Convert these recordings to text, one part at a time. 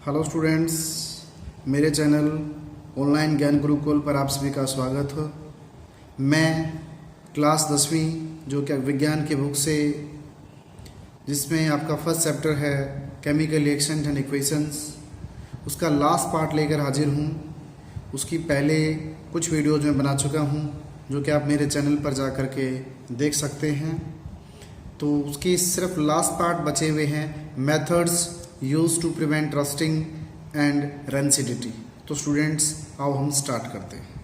Hello students, मेरे channel online ज्ञान गुरुकुल पर आप सभी का स्वागत है। मैं क्लास 10वीं जो कि विज्ञान की बुक से, जिसमें आपका फर्स्ट चैप्टर है केमिकल रिएक्शन एंड इक्वेशंस, उसका लास्ट पार्ट लेकर हाजिर हूँ। उसकी पहले कुछ वीडियोज में बना चुका हूँ जो कि आप मेरे चैनल पर जा कर के देख सकते हैं। तो उसकी सिर्फ लास्ट पार्ट बचे हुए हैं, methods use to prevent rusting and rancidity. तो स्टूडेंट्स आओ हम स्टार्ट करते हैं।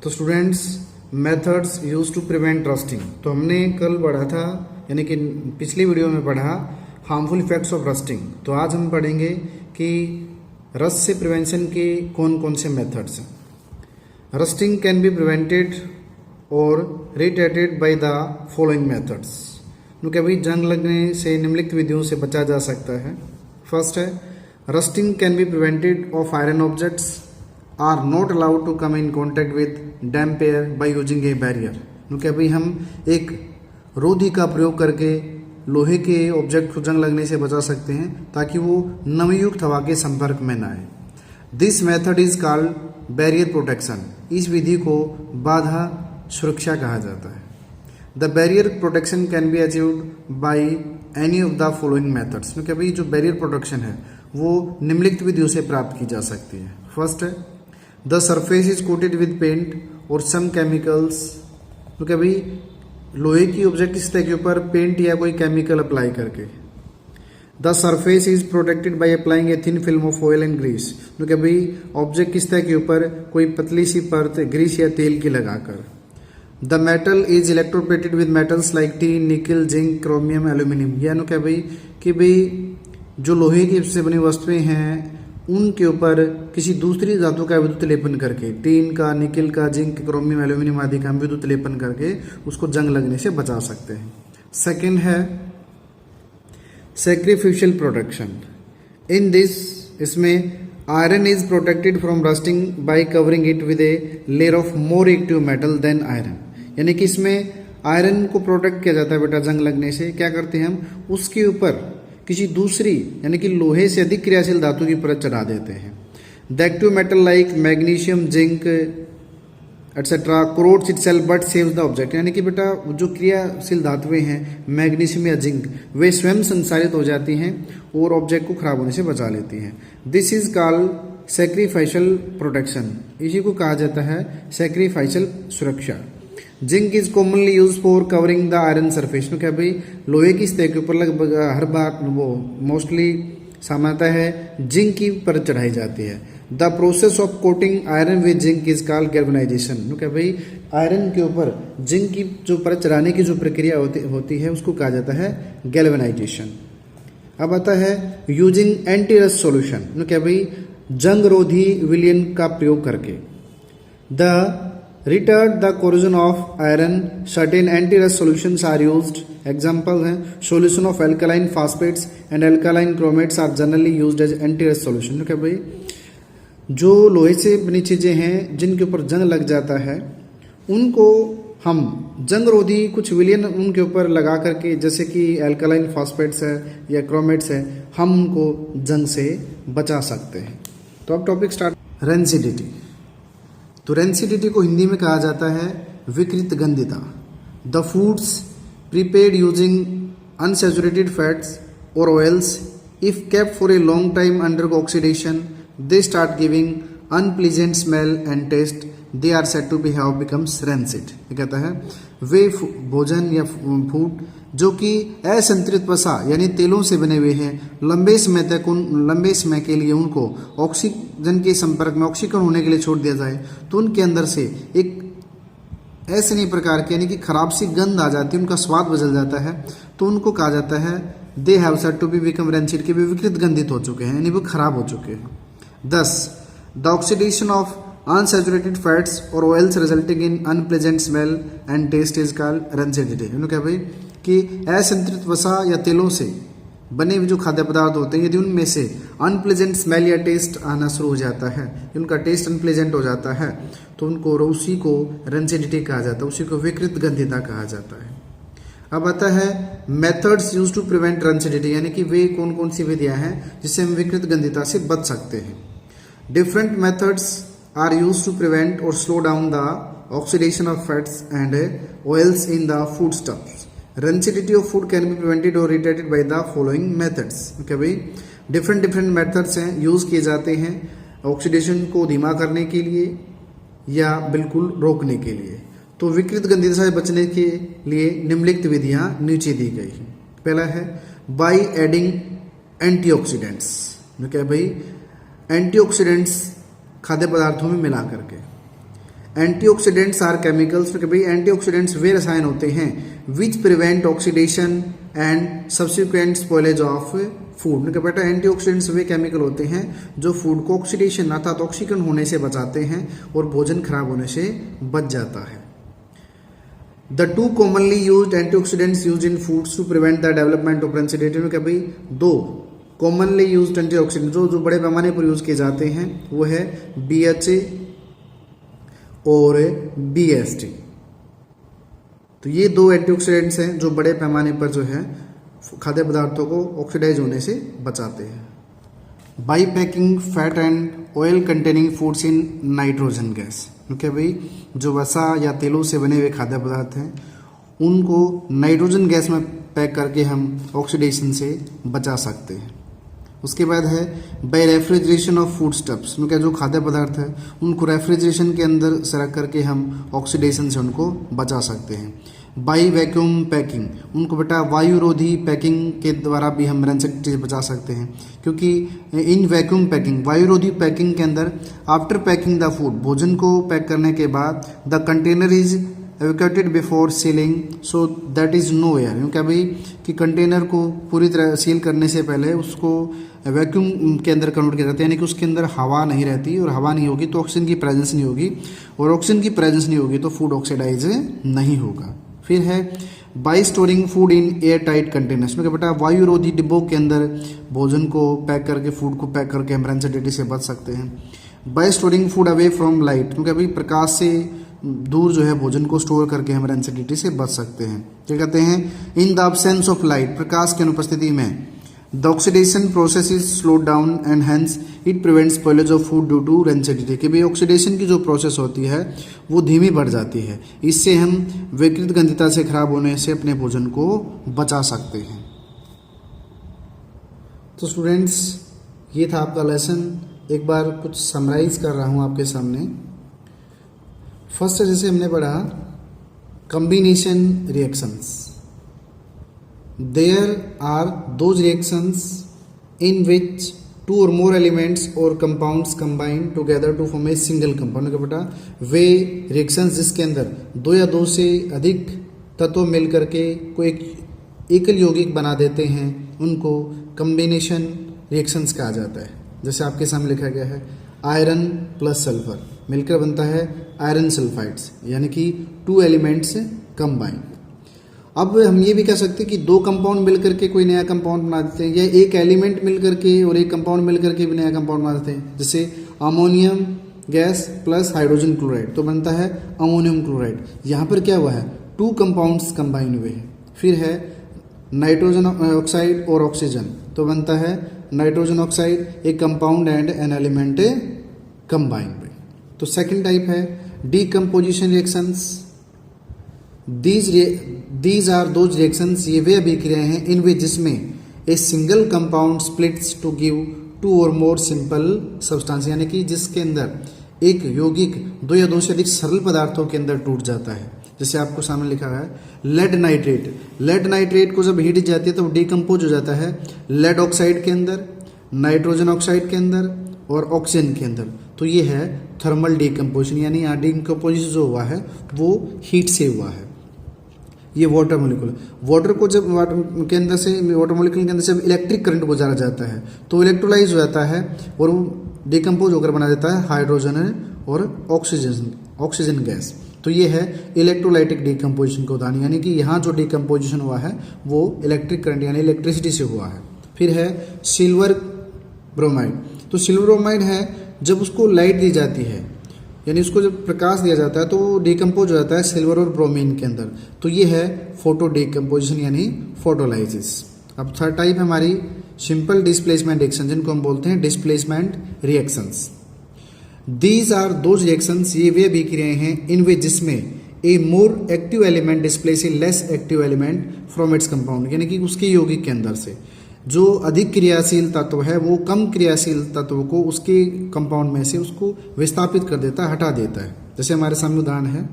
तो students, methods use to prevent rusting, तो हमने कल पढ़ा था, यानी कि पिछली वीडियो में पढ़ा हार्मफुल इफेक्ट्स ऑफ रस्टिंग। तो आज हम पढ़ेंगे कि रस्ट से प्रिवेंशन के कौन कौन से मेथड्स हैं। रस्टिंग कैन बी प्रिवेंटेड और retarded by the following methods. क्योंकि अभी जंग लगने से निम्नलिखित विधियों से बचा जा सकता है। फर्स्ट है, rusting can be prevented of iron objects are not allowed to come in contact with damp air by using a barrier. क्योंकि अभी हम एक रोधी का प्रयोग करके लोहे के ऑब्जेक्ट को जंग लगने से बचा सकते हैं ताकि वो नमीयुक्त हवा के संपर्क में न आए। This method is called barrier protection. इस विधि को बाधा सुरक्षा कहा जाता है। The barrier protection can be achieved by any of the following methods. क्योंकि अभी जो बैरियर प्रोटेक्शन है वो निम्नलिखित विधियों से प्राप्त की जा सकती है। फर्स्ट है, the surface is coated with paint और सम केमिकल्स। क्योंकि अभी लोहे की ऑब्जेक्ट की सतह के ऊपर पेंट या कोई केमिकल अप्लाई करके। The surface is protected by applying a thin film of oil and grease. क्योंकि अभी ऑब्जेक्ट की सतह के ऊपर कोई पतली सी परत ग्रीस या तेल की लगाकर। The metal is electroplated with metals like tin, निकल, जिंक, क्रोमियम, एल्यूमिनियम। यानी कि भाई जो लोहे की से बनी वस्तुएं हैं उनके ऊपर किसी दूसरी धातु का विद्युत लेपन करके, टीन का, निकल का, जिंक, क्रोमियम, एल्यूमिनियम आदि का विद्युत लेपन करके उसको जंग लगने से बचा सकते हैं। सेकेंड है सैक्रिफिशियल प्रोटेक्शन। इन दिस, इसमें iron is protected from rusting by covering it with a layer of more active metal than iron. यानी कि इसमें आयरन को प्रोटेक्ट किया जाता है बेटा जंग लगने से। क्या करते हैं हम, उसके ऊपर किसी दूसरी यानी कि लोहे से अधिक क्रियाशील धातु की परत चढ़ा देते हैं। The active metal like magnesium, zinc etcetera corrodes itself but saves the object. यानी कि बेटा जो क्रियाशील धातुएं हैं मैग्नीशियम या जिंक, वे स्वयं संसारित हो जाती हैं और ऑब्जेक्ट को खराब होने से बचा लेती हैं। This is called sacrificial protection. इसी को कहा जाता है सैक्रिफिशियल सुरक्षा। Zinc is commonly use for covering the iron surface. क्योंकि अभी लोहे की सतह के ऊपर लगभग हर बार वो मोस्टली सामान्यतः है जिंक की परत चढ़ाई जाती है। The process of coating iron with zinc is called galvanisation. क्योंकि भाई आयरन के ऊपर जिंक की जो परत चढ़ाने की जो प्रक्रिया होती है उसको कहा जाता है गैल्वेनाइजेशन। अब आता है यूजिंग एंटी रस्ट सॉल्यूशन। क्योंकि भाई जंग रोधी विलयन का प्रयोग करके। The retard the corrosion of iron, certain anti-rust solutions are used. Example है solution of alkaline phosphates and alkaline chromates are generally used as anti-rust solution। क्योंकि भाई जो लोहे से बनी चीज़ें हैं जिनके ऊपर जंग लग जाता है उनको हम जंग रोधी कुछ विलयन उनके ऊपर लगा करके, जैसे कि एल्कालाइन फॉस्फेट्स है या क्रोमेट्स है, हम उनको जंग से बचा सकते हैं। तो अब टॉपिक स्टार्ट, रेंसिडिटी। तो रेंसिडिटी को हिंदी में कहा जाता है विकृत गंधिता। The foods prepared using unsaturated fats और oils if kept for a long time under oxidation they start giving unpleasant smell and taste, they are said to be have becomes rancid. ये कहता है वे भोजन या फूड जो कि असंतृप्त वसा यानी तेलों से बने हुए हैं, लंबे समय के लिए उनको ऑक्सीजन के संपर्क में ऑक्सीकरण होने के लिए छोड़ दिया जाए तो उनके अंदर से एक ऐसे नहीं प्रकार की यानी कि खराब सी गंध आ जाती है, उनका स्वाद बदल जाता है, तो उनको कहा जाता है they have said to be become rancid, कि वे विकृत गंधित हो चुके हैं यानी वो खराब हो चुके हैं। 10 the oxidation of unsaturated fats or oils resulting in unpleasant smell and taste is called rancidity। क्या भाई कि असंतृप्त वसा या तेलों से बने हुए जो खाद्य पदार्थ होते हैं यदि उनमें से अनप्लेजेंट स्मेल या टेस्ट आना शुरू हो जाता है, उनका टेस्ट अनप्लेजेंट हो जाता है, तो उसी को रेंसिडिटी कहा जाता है, उसी को विकृत गंधिता कहा जाता है। अब आता है मेथड्स यूज टू प्रिवेंट रंसिडिटी, यानी कि वे कौन कौन सी विधियां हैं जिससे हम विकृत गंधिता से बच सकते हैं। Different methods are use to prevent और slow down the oxidation of fats and oils in the foodstuffs. Rancidity of food can be prevented और retarded by the following methods. Okay भाई, डिफरेंट मेथड्स हैं, use किए जाते हैं oxidation को धीमा करने के लिए या बिल्कुल रोकने के लिए। तो विकृत गंधिता से बचने के लिए निम्नलिखित विधियां नीचे दी गई हैं। पहला है बाय एडिंग एंटीऑक्सीडेंट्स। क्या भाई, एंटीऑक्सीडेंट्स खाद्य पदार्थों में मिला करके। Antioxidants are chemicals. भाई एंटीऑक्सीडेंट्स वे रसायन होते हैं which prevent oxidation and subsequent spoilage of food. बेटा एंटीऑक्सीडेंट्स वे केमिकल होते हैं जो फूड को ऑक्सीडेशन अर्थात ऑक्सीकरण होने से बचाते हैं और भोजन खराब होने से बच जाता है। The two commonly used antioxidants used in foods to prevent the development of rancidity। क्या भाई, दो commonly used antioxidants जो बड़े पैमाने पर यूज किए जाते हैं वो है BHA और BST। तो ये दो एंटीऑक्सीडेंट्स हैं जो बड़े पैमाने पर जो है खाद्य पदार्थों को ऑक्सीडाइज होने से बचाते हैं। By packing fat and oil containing foods in nitrogen gas. Okay भाई, जो वसा या तेलों से बने हुए खाद्य पदार्थ हैं उनको नाइट्रोजन गैस में पैक करके हम ऑक्सीडेशन से बचा सकते हैं। उसके बाद है by refrigeration of foodstuffs. क्या जो खाद्य पदार्थ है उनको रेफ्रिजरेशन के अंदर से रख करके हम ऑक्सीडेशन से उनको बचा सकते हैं। बाई वैक्यूम पैकिंग, उनको बेटा वायुरोधी पैकिंग के द्वारा भी हम रंसिडिटी से बचा सकते हैं, क्योंकि इन वैक्यूम पैकिंग वायुरोधी पैकिंग के अंदर आफ्टर पैकिंग द फूड, भोजन को पैक करने के बाद the container is evacuated before sealing so that is no air. क्या भाई कि कंटेनर को पूरी तरह सील करने से पहले उसको वैक्यूम के अंदर कन्वर्ट किया जाता है, यानी कि उसके अंदर हवा नहीं रहती और हवा नहीं होगी तो ऑक्सीजन की प्रेजेंस नहीं होगी और ऑक्सीजन की प्रेजेंस नहीं होगी तो फूड ऑक्सीडाइज नहीं होगा। फिर है by storing food in air tight containers. में बेटा वायुरोधी डिब्बों के अंदर भोजन को पैक करके फूड को पैक करके हम रंसिडिटी से बच सकते हैं। By storing food away from light, क्योंकि अभी प्रकाश से दूर जो है भोजन को स्टोर करके हम रंसिडिटी से बच सकते हैं। क्या कहते हैं, in the absence of light, प्रकाश की अनुपस्थिति में the oxidation process is slowed down and hence it prevents spoilage of food due to rancidity. कि भाई ऑक्सीडेशन की जो प्रोसेस होती है वो धीमी बढ़ जाती है, इससे हम विकृत गंधिता से खराब होने से अपने भोजन को बचा सकते हैं। तो स्टूडेंट्स, ये था आपका लेसन। एक बार कुछ समराइज कर रहा हूँ आपके सामने। फर्स्ट जैसे हमने पढ़ा combination reactions. There are those reactions in which two or more elements or compounds combine together to form a single compound। बेटा वे रिएक्शंस जिसके अंदर दो या दो से अधिक तत्व मिल करके कोई एकल यौगिक बना देते हैं उनको कॉम्बिनेशन रिएक्शंस कहा जाता है। जैसे आपके सामने लिखा गया है आयरन प्लस सल्फर मिलकर बनता है आयरन सल्फाइड्स, यानी कि टू एलिमेंट्स कंबाइन। अब हम ये भी कह सकते हैं कि दो कंपाउंड मिलकर के कोई नया कंपाउंड बना देते हैं, या एक एलिमेंट मिलकर के और एक कंपाउंड मिलकर के भी नया कंपाउंड बना देते हैं। जैसे ammonium gas plus hydrogen chloride तो बनता है अमोनियम क्लोराइड। यहाँ पर क्या हुआ है, टू कंपाउंड्स कंबाइन हुए हैं। फिर है नाइट्रोजन ऑक्साइड और ऑक्सीजन तो बनता है नाइट्रोजन ऑक्साइड, एक compound and an element combined. तो सेकेंड टाइप है decomposition reactions. These are those reactions, ये वे अभिक्रियाएं हैं इन वे जिसमें a single compound splits to give two और मोर सिंपल सब्सटेंस, यानी कि जिसके अंदर एक यौगिक दो या दो से अधिक सरल पदार्थों के अंदर टूट जाता है। जैसे आपको सामने लिखा है लेड नाइट्रेट। लेड नाइट्रेट को जब हीट जाती है तो डिकम्पोज हो जाता है लेड ऑक्साइड के अंदर, नाइट्रोजन ऑक्साइड के अंदर और ऑक्सीजन के अंदर। तो ये है थर्मल डिकम्पोजिशन, यानी यहाँ डिकम्पोजिशन जो हुआ है वो हीट से हुआ है। ये वाटर मोलिक्यूल, वाटर को जब वाटर के अंदर से वाटर मोलिक्यूल के अंदर से इलेक्ट्रिक करंट गुजारा जाता है तो इलेक्ट्रोलाइज हो जाता है और वो डिकम्पोज होकर बना देता है हाइड्रोजन और ऑक्सीजन गैस। तो ये है इलेक्ट्रोलाइटिक डिकम्पोजिशन का उदाहरण, यानी कि यहाँ जो डिकम्पोजिशन हुआ है वो इलेक्ट्रिक करंट यानी इलेक्ट्रिसिटी से हुआ है। फिर है सिल्वर ब्रोमाइड। तो सिल्वर ब्रोमाइड है जब उसको लाइट दी जाती है यानी उसको जब प्रकाश दिया जाता है तो वो डिकम्पोज हो जाता है सिल्वर और ब्रोमीन के अंदर। तो ये है फोटो डिकम्पोजिशन यानी फोटोलाइसिस। अब थर्ड टाइप है हमारी सिंपल डिस्प्लेसमेंट रिएक्शन, जिनको हम बोलते हैं displacement reactions. These are those reactions, ये वे अभिक्रियाएं हैं इन विच जिसमें a more active element displaces a less active element from its compound, यानी कि उसके यौगिक के अंदर से जो अधिक क्रियाशील तत्व है वो कम क्रियाशील तत्व को उसके कंपाउंड में से उसको विस्थापित कर देता है, हटा देता है। जैसे हमारे सामने उदाहरण है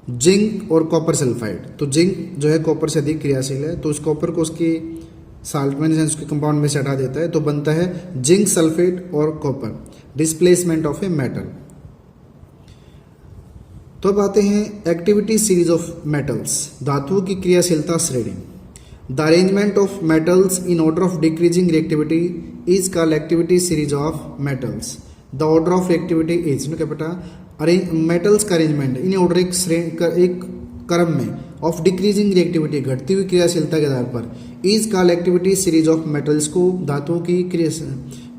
जिंक और कॉपर सल्फाइड। तो जिंक जो है कॉपर से अधिक क्रियाशील है, तो उस कॉपर को उसके साल्ट में उसके कंपाउंड में से हटा देता है, तो बनता है जिंक सल्फेट और copper, displacement of a metal. तो अब आते हैं एक्टिविटी सीरीज ऑफ मेटल्स, धातुओं की क्रियाशीलता श्रेणी। The arrangement of metals in order of decreasing reactivity is called activity series of metals. The order of reactivity is, क्या बेटा, मेटल्स का अरेंजमेंट इन ऑर्डर एक क्रम में ऑफ डिक्रीजिंग रिएक्टिविटी, घटती हुई क्रियाशीलता के आधार पर, is called activity series of metals को धातुओं की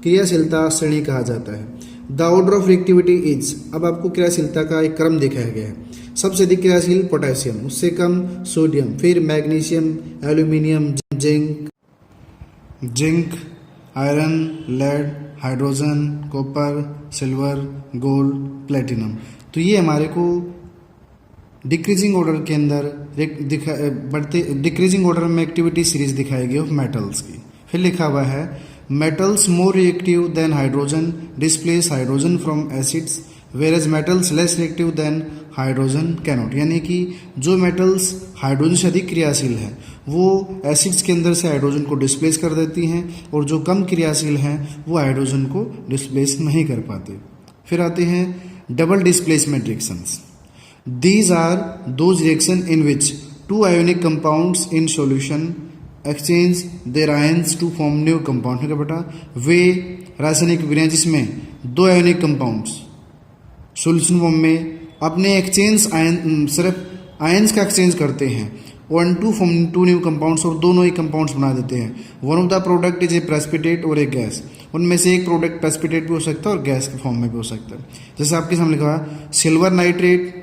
क्रियाशीलता श्रेणी कहा जाता है। The order of reactivity is, अब आपको क्रियाशीलता का एक क्रम दिखाया गया है। सबसे अधिक क्रियाशील पोटेशियम, उससे कम सोडियम, फिर magnesium, aluminium, zinc, iron, lead, hydrogen, copper, silver, gold, platinum. तो ये हमारे को डिक्रीजिंग ऑर्डर के अंदर बढ़ते डिक्रीजिंग ऑर्डर में एक्टिविटी सीरीज दिखाई गई ऑफ मेटल्स की। फिर लिखा हुआ है metals more reactive than hydrogen displace hydrogen from acids whereas metals less reactive than hydrogen cannot, यानी कि जो मेटल्स हाइड्रोजन से अधिक क्रियाशील हैं वो एसिड्स के अंदर से हाइड्रोजन को डिस्प्लेस कर देती हैं, और जो कम क्रियाशील हैं वो हाइड्रोजन को डिस्प्लेस नहीं कर पाते। फिर आते हैं double displacement reactions. These are those reactions in which two ionic compounds in solution exchange their ions to form new compound। ठीक है बेटा, वे रासायनिक विक्रियाएं जिसमें दो आयोनिक कंपाउंड्स सॉल्यूशन फॉर्म में अपने एक्सचेंज आयन सिर्फ आयन्स का एक्सचेंज करते हैं one to form two new compounds, और दोनों ही कंपाउंड्स बना देते हैं। One of the product is a precipitate और ए गैस, उनमें से एक प्रोडक्ट प्रेसिपिटेट भी हो सकता है और गैस के फॉर्म में भी हो सकता है। जैसे आपके सामने लिखा है सिल्वर नाइट्रेट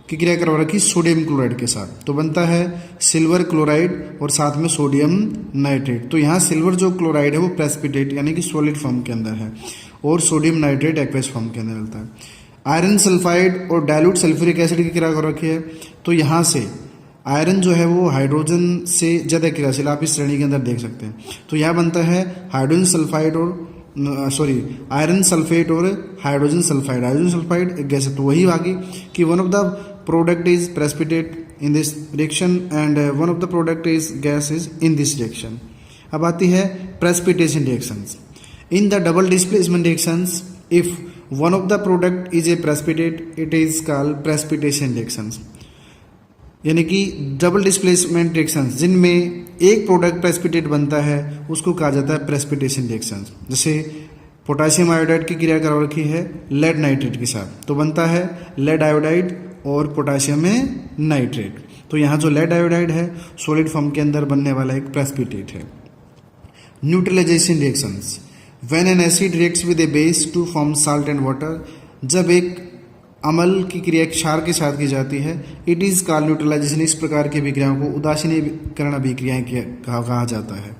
की क्रिया करवा रखी सोडियम क्लोराइड के साथ, तो बनता है सिल्वर क्लोराइड और साथ में सोडियम नाइट्रेट। तो यहाँ सिल्वर जो क्लोराइड है वो प्रेसिपिटेट यानी कि सॉलिड फॉर्म के अंदर है, और सोडियम नाइट्रेट एक्वस फॉर्म के अंदर मिलता है। आयरन सल्फाइड और डाइल्यूट सल्फ्यूरिक एसिड की क्रिया कर रखी है, तो यहाँ से आयरन जो है वो हाइड्रोजन से ज़्यादा क्रियाशील, आप इस श्रेणी के अंदर देख सकते हैं। तो यहाँ बनता है हाइड्रोजन सल्फाइड और आयरन सल्फेट और हाइड्रोजन सल्फाइड। हाइड्रोजन सल्फाइड एक गैस है, तो वही आगे कि one of the product is precipitate in this reaction and one of the product is gas is in this reaction. अब आती है precipitation reactions. In the double displacement reactions if one of the product is a precipitate it is called precipitation reactions, यानी कि double displacement reactions जिनमें एक product precipitate बनता है उसको कहा जाता है प्रेसिपिटेशन रिएक्शंस। जैसे पोटेशियम आयोडाइड की क्रिया करा रखी है लेड नाइट्रेट के साथ, तो बनता है लेड आयोडाइड और पोटेशियम में नाइट्रेट। तो यहाँ जो लेड आयोडाइड है सॉलिड फॉर्म के अंदर बनने वाला एक प्रेसिपिटेट है। Neutralization reactions, when an acid reacts with a base to form salt and water, जब एक अम्ल की क्रिया क्षार के साथ की जाती है इट इज कॉल्ड न्यूट्रलाइजेशन। इस प्रकार की अभिक्रियाओं को उदासीनीकरण अभिक्रियाएं कहा जाता है।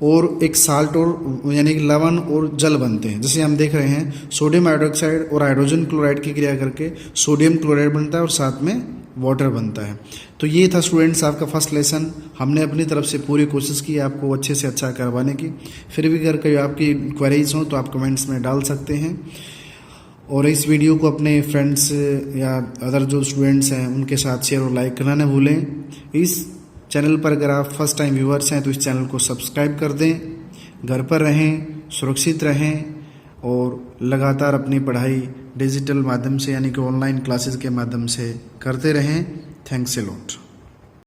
और एक साल्ट और यानी कि लवण और जल बनते हैं। जैसे हम देख रहे हैं सोडियम हाइड्रोक्साइड और हाइड्रोजन क्लोराइड की क्रिया करके सोडियम क्लोराइड बनता है और साथ में वाटर बनता है। तो ये था स्टूडेंट्स आपका फर्स्ट लेसन। हमने अपनी तरफ से पूरी कोशिश की आपको अच्छे से अच्छा करवाने की। फिर भी अगर कोई आपकी क्वेरीज हो तो आप कमेंट्स में डाल सकते हैं, और इस वीडियो को अपने फ्रेंड्स या अदर जो स्टूडेंट्स हैं उनके साथ शेयर और लाइक करना न भूलें। इस चैनल पर अगर आप फर्स्ट टाइम व्यूअर्स हैं तो इस चैनल को सब्सक्राइब कर दें। घर पर रहें, सुरक्षित रहें और लगातार अपनी पढ़ाई डिजिटल माध्यम से यानी कि ऑनलाइन क्लासेस के माध्यम से करते रहें। Thanks a lot.